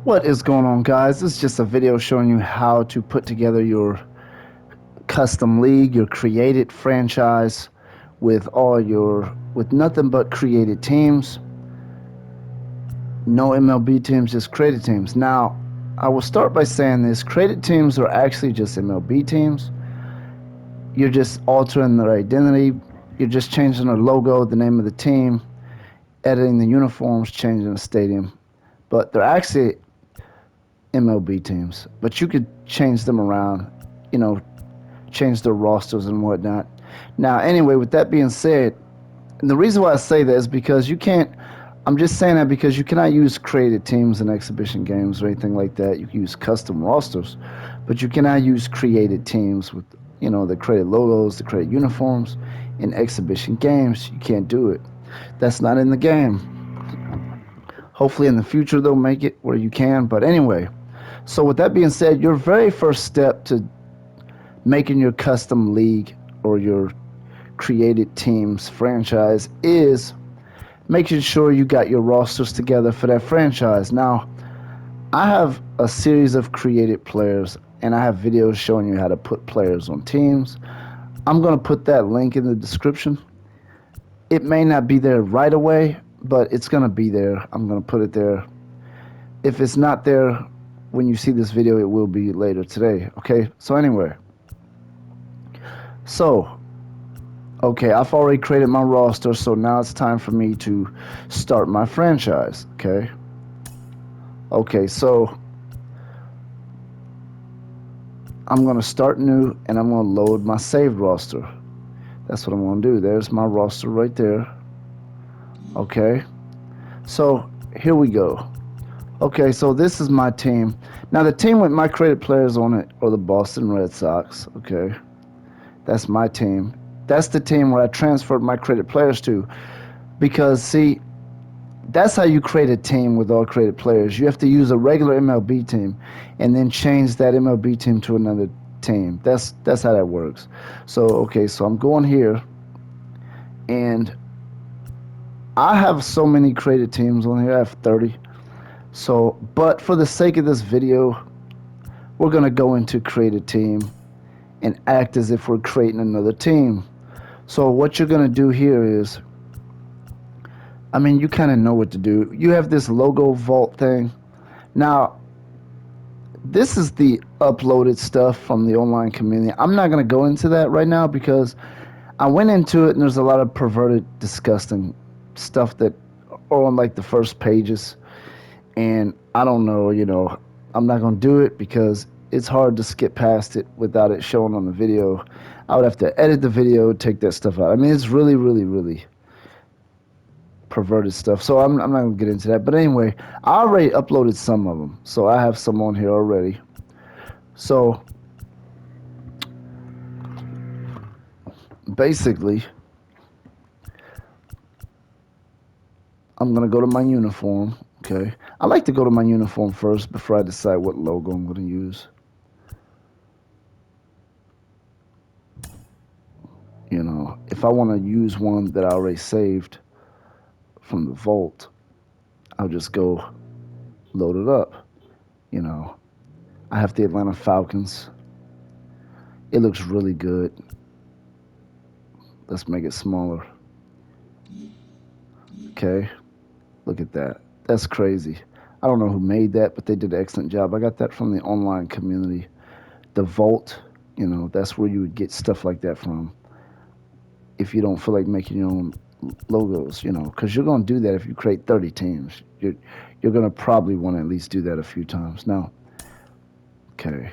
What is going on, guys? This is just a video showing you how to put together your custom league, your created franchise with nothing but created teams. No MLB teams, just created teams. Now, I will start by saying this. Created teams are actually just MLB teams. You're just altering their identity. You're just changing their logo, the name of the team, editing the uniforms, changing the stadium. But they're actually MLB teams. But you could change them around, you know, change their rosters and whatnot. Now, anyway, with that being said, and the reason why I say that is because you can't. I'm just saying that because you cannot use created teams in exhibition games or anything like that. You can use custom rosters, but you cannot use created teams with, the created logos, the created uniforms in exhibition games. You can't do it. That's not in the game. Hopefully, in the future they'll make it where you can. But anyway, so with that being said, your very first step to making your custom league or your created teams franchise is making sure you got your rosters together for that franchise. Now, I have a series of created players and I have videos showing you how to put players on teams. I'm going to put that link in the description. It may not be there right away, but it's going to be there. I'm going to put it there. If it's not there when you see this video, it will be later today. Okay, so anyway. Okay, I've already created my roster, so now it's time for me to start my franchise, okay? Okay, so I'm going to start new, and I'm going to load my saved roster. That's what I'm going to do. There's my roster right there. Okay, so here we go. Okay, so this is my team. Now, the team with my created players on it are the Boston Red Sox, okay? That's my team. That's the team where I transferred my created players to. Because, see, that's how you create a team with all created players. You have to use a regular MLB team and then change that MLB team to another team. That's how that works. So, okay, so I'm going here. And I have so many created teams on here. I have 30. So, but for the sake of this video, we're going to go into create a team and act as if we're creating another team. So what you're going to do here is, you kind of know what to do. You have this logo vault thing. Now, this is the uploaded stuff from the online community. I'm not going to go into that right now because I went into it and there's a lot of perverted, disgusting stuff that are on like the first pages. And I don't know, I'm not going to do it because it's hard to skip past it without it showing on the video. I would have to edit the video, take that stuff out. It's really, really, really perverted stuff. So I'm not going to get into that. But anyway, I already uploaded some of them. So I have some on here already. So basically, I'm going to go to my uniform. Okay. I like to go to my uniform first before I decide what logo I'm going to use. If I want to use one that I already saved from the vault, I'll just go load it up. I have the Atlanta Falcons. It looks really good. Let's make it smaller. Okay, look at that. That's crazy. I don't know who made that, but they did an excellent job. I got that from the online community. The vault, that's where you would get stuff like that from. If you don't feel like making your own logos, because you're going to do that if you create 30 teams. You're going to probably want to at least do that a few times. Now, okay,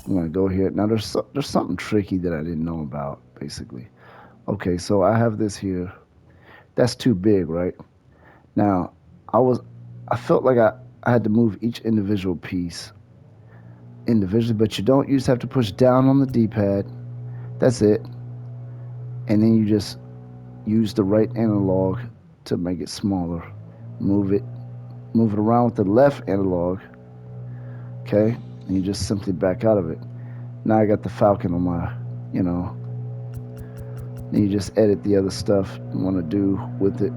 I'm going to go here. Now, there's something tricky that I didn't know about, basically. Okay, so I have this here. That's too big, right? Now, I felt like I had to move each individual piece individually, but you don't. You just have to push down on the D-pad. That's it. And then you just use the right analog to make it smaller. Move it around with the left analog. Okay, and you just simply back out of it. Now I got the Falcon on my, then you just edit the other stuff you want to do with it.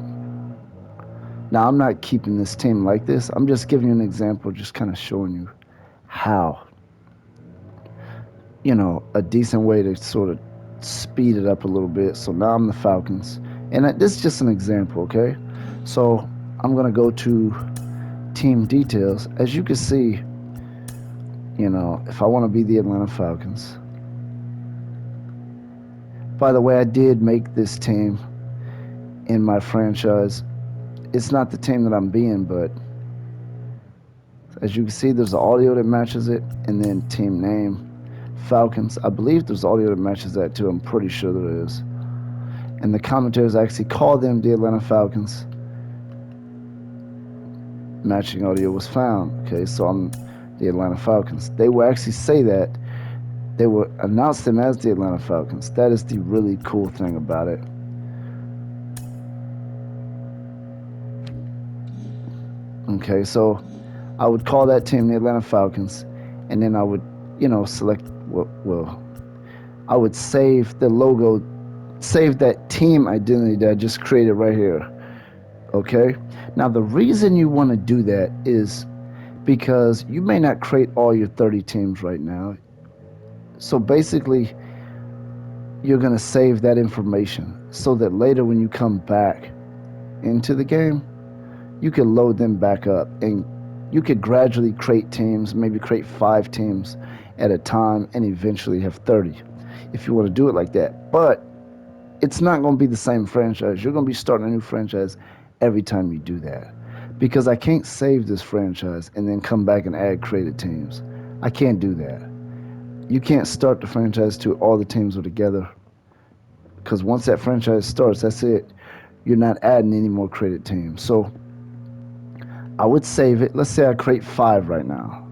Now, I'm not keeping this team like this. I'm just giving you an example, just kind of showing you how, a decent way to sort of speed it up a little bit. So now I'm the Falcons. And this is just an example, okay? So I'm going to go to team details. As you can see, if I want to be the Atlanta Falcons. By the way, I did make this team in my franchise. It's not the team that I'm being, but as you can see, there's audio that matches it, and then team name, Falcons. I believe there's audio that matches that too. I'm pretty sure there is. And the commentators actually call them the Atlanta Falcons. Matching audio was found. Okay, so I'm the Atlanta Falcons. They will actually say that. They will announce them as the Atlanta Falcons. That is the really cool thing about it. Okay, so I would call that team the Atlanta Falcons, and then I would, select, well, I would save the logo, save that team identity that I just created right here. Okay, now the reason you want to do that is because you may not create all your 30 teams right now. So basically, you're going to save that information so that later when you come back into the game, you can load them back up, and you could gradually create teams, maybe create 5 teams at a time, and eventually have 30 if you want to do it like that. But it's not going to be the same franchise. You're going to be starting a new franchise every time you do that, because I can't save this franchise and then come back and add created teams. I can't do that. You can't start the franchise till all the teams are together, because once that franchise starts, that's it. You're not adding any more created teams. So I would save it. Let's say I create 5 right now,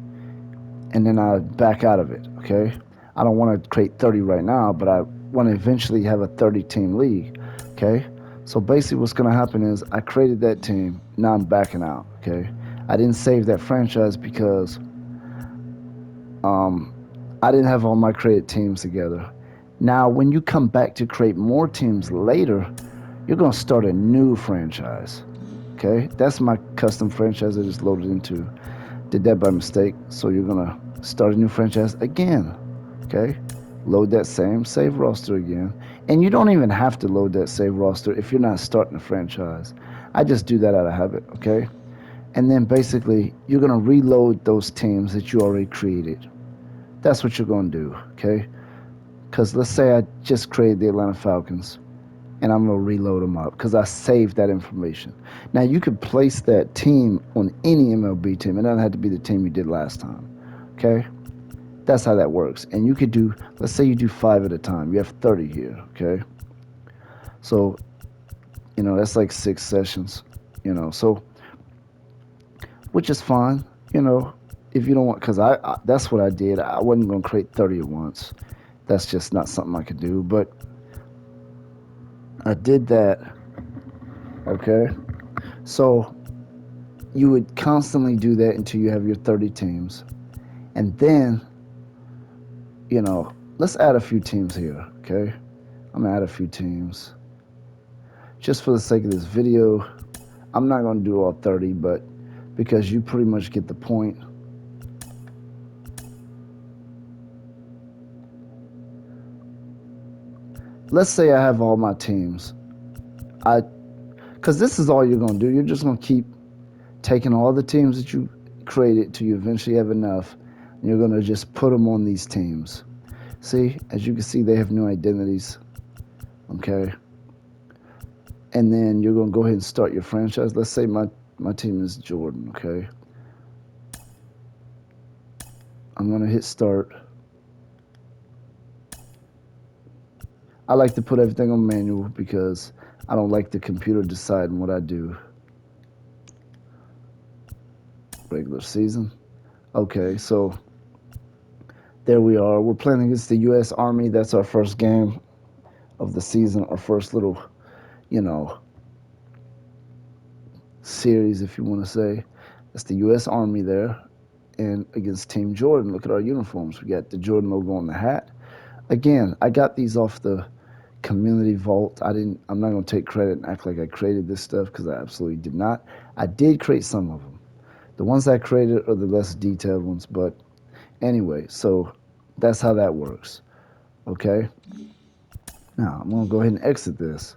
and then I back out of it, okay? I don't want to create 30 right now, but I want to eventually have a 30-team league, okay? So basically what's going to happen is I created that team. Now I'm backing out, okay? I didn't save that franchise because I didn't have all my created teams together. Now, when you come back to create more teams later, you're going to start a new franchise, okay? That's my custom franchise I just loaded into. Did that by mistake, so you're going to start a new franchise again, okay? Load that same save roster again. And you don't even have to load that save roster if you're not starting a franchise. I just do that out of habit, okay? And then basically, you're going to reload those teams that you already created. That's what you're going to do, okay? Because let's say I just created the Atlanta Falcons, and I'm going to reload them up because I saved that information. Now, you could place that team on any MLB team. It doesn't have to be the team you did last time, okay? That's how that works. And you could do, let's say you do 5 at a time. You have 30 here, okay? So, that's like 6 sessions, so, which is fine, if you don't want, because that's what I did. I wasn't going to create 30 at once. That's just not something I could do, but I did that, okay? So you would constantly do that until you have your 30 teams. And then, let's add a few teams here, okay? I'm going to add a few teams. Just for the sake of this video, I'm not going to do all 30, but because you pretty much get the point. Let's say I have all my teams. Because this is all you're going to do. You're just going to keep taking all the teams that you created till you eventually have enough, and you're going to just put them on these teams. See, as you can see, they have new identities, okay? And then you're going to go ahead and start your franchise. Let's say my team is Jordan, okay? I'm going to hit start. I like to put everything on manual because I don't like the computer deciding what I do. Regular season. Okay, so there we are. We're playing against the U.S. Army. That's our first game of the season, our first little, series, if you want to say. That's the U.S. Army there. And against Team Jordan, look at our uniforms. We got the Jordan logo on the hat. Again, I got these off the community vault. I'm not going to take credit and act like I created this stuff because I absolutely did not. I did create some of them. The ones I created are the less detailed ones, but anyway, so that's how that works. Okay. Now I'm going to go ahead and exit this.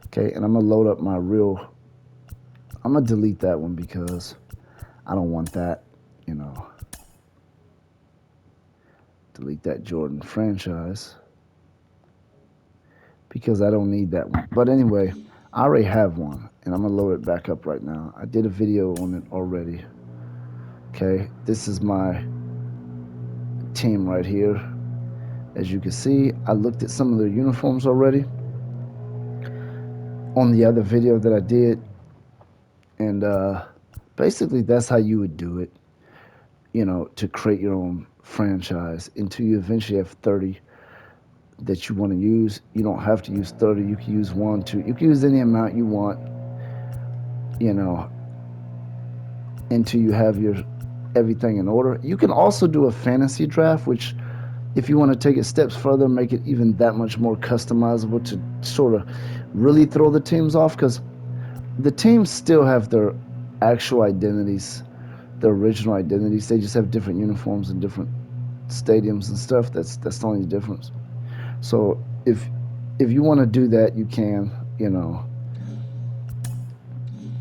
Okay, and I'm going to load up my real. I'm going to delete that one because I don't want that, you know. Delete that Jordan franchise because I don't need that one. But anyway, I already have one, and I'm going to load it back up right now. I did a video on it already. Okay, this is my team right here. As you can see, I looked at some of their uniforms already on the other video that I did, and basically that's how you would do it, you know, to create your own franchise until you eventually have 30 that you want to use. You don't have to use 30. You can use 1, 2. You can use any amount you want, you know, until you have your everything in order. You can also do a fantasy draft, which if you want to take it steps further, make it even that much more customizable to sort of really throw the teams off, because the teams still have their actual identities, their original identities. They just have different uniforms and different stadiums and stuff. That's the only difference. So if you want to do that, you can. You know,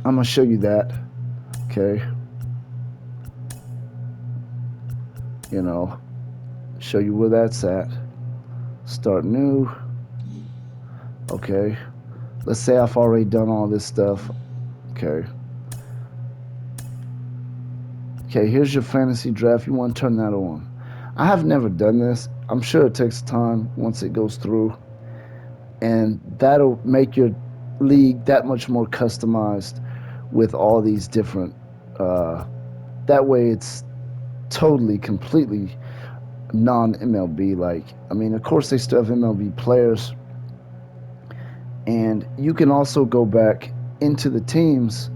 I'm gonna show you that. Okay. You know, show you where that's at. Start new. Okay. Let's say I've already done all this stuff. Okay. Okay, here's your fantasy draft. You want to turn that on. I have never done this. I'm sure it takes time once it goes through. And that'll make your league that much more customized with all these different. That way it's totally, completely non MLB. Like, I mean, of course, they still have MLB players. And you can also go back into the teams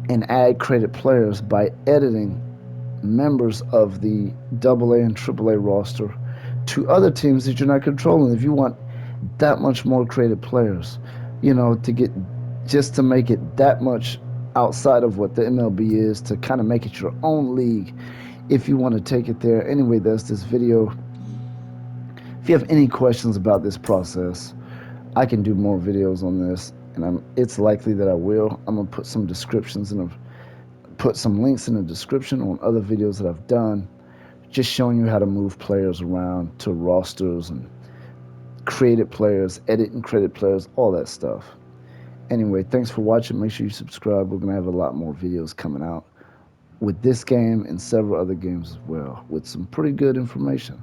and add credit players by editing members of the AA and AAA roster to other teams that you're not controlling. If you want that much more creative players, you know, to get just to make it that much outside of what the MLB is, to kind of make it your own league if you want to take it there. Anyway, that's this video. If you have any questions about this process, I can do more videos on this, and it's likely that I will. I'm gonna put some descriptions and put some links in the description on other videos that I've done, just showing you how to move players around to rosters and creative players, edit and credit players, all that stuff. Anyway, thanks for watching. Make sure you subscribe. We're gonna have a lot more videos coming out with this game and several other games as well, with some pretty good information.